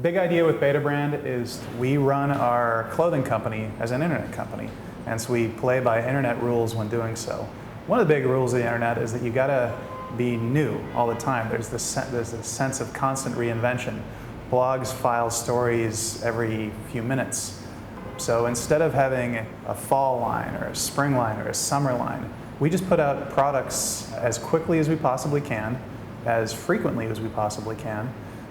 big idea with Betabrand is we run our clothing company as an internet company, and so we play by internet rules when doing so. One of the big rules of the internet is that you gotta be new all the time. There's this sense of constant reinvention. Blogs file stories every few minutes. So instead of having a fall line or a spring line or a summer line, we just put out products as quickly as we possibly can, as frequently as we possibly can,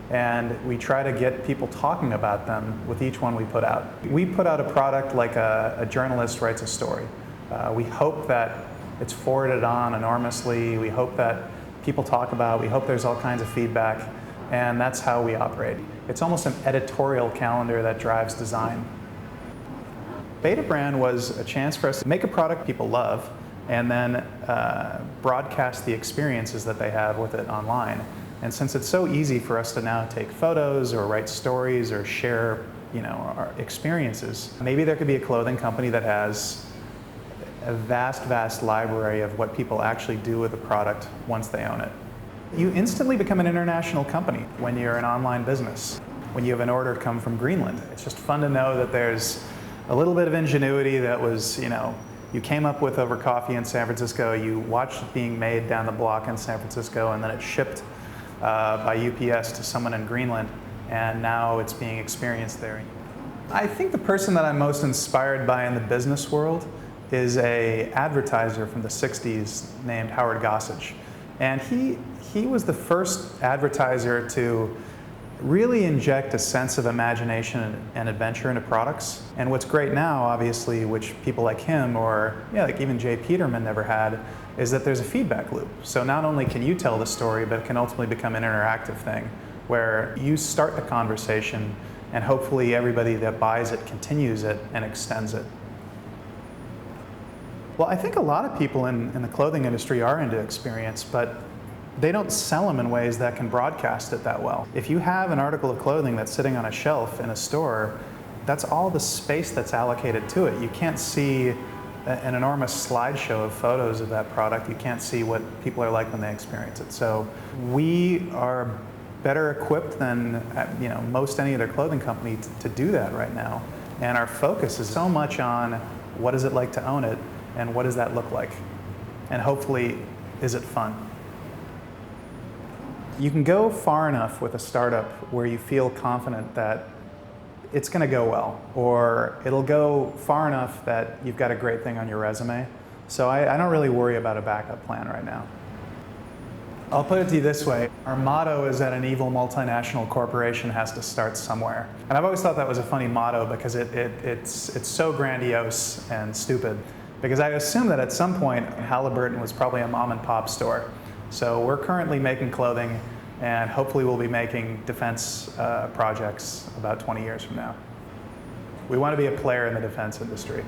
and we try to get people talking about them with each one we put out. We put out a product like a journalist writes a story. We hope that it's forwarded on enormously. We hope that people talk about it. We hope there's all kinds of feedback, and that's how we operate. It's almost an editorial calendar that drives design. Betabrand was a chance for us to make a product people love and then broadcast the experiences that they have with it online. And since it's so easy for us to now take photos or write stories or share, our experiences, maybe there could be a clothing company that has a vast library of what people actually do with the product once they own it. You instantly become an international company when you're an online business. When you have an order come from Greenland, it's just fun to know that there's a little bit of ingenuity that was, you came up with over coffee in San Francisco, you watched it being made down the block in San Francisco, and then it's shipped by UPS to someone in Greenland, and now it's being experienced there. I think the person that I'm most inspired by in the business world is an advertiser from the 60s named Howard Gossage. And he was the first advertiser to really inject a sense of imagination and adventure into products. And what's great now, obviously, which people like him or like even Jay Peterman never had, is that there's a feedback loop. So not only can you tell the story, but it can ultimately become an interactive thing where you start the conversation and hopefully everybody that buys it continues it and extends it. Well, I think a lot of people in the clothing industry are into experience, but they don't sell them in ways that can broadcast it that well. If you have an article of clothing that's sitting on a shelf in a store, that's all the space that's allocated to it. You can't see an enormous slideshow of photos of that product. You can't see what people are like when they experience it. So we are better equipped than most any other clothing company to do that right now. And our focus is so much on what is it like to own it and what does that look like? And hopefully, is it fun? You can go far enough with a startup where you feel confident that it's going to go well, or it'll go far enough that you've got a great thing on your resume. So I don't really worry about a backup plan right now. I'll put it to you this way. Our motto is that an evil multinational corporation has to start somewhere. And I've always thought that was a funny motto because it's so grandiose and stupid. Because I assume that at some point, Halliburton was probably a mom and pop store. So we're currently making clothing, and hopefully we'll be making defense projects about 20 years from now. We want to be a player in the defense industry.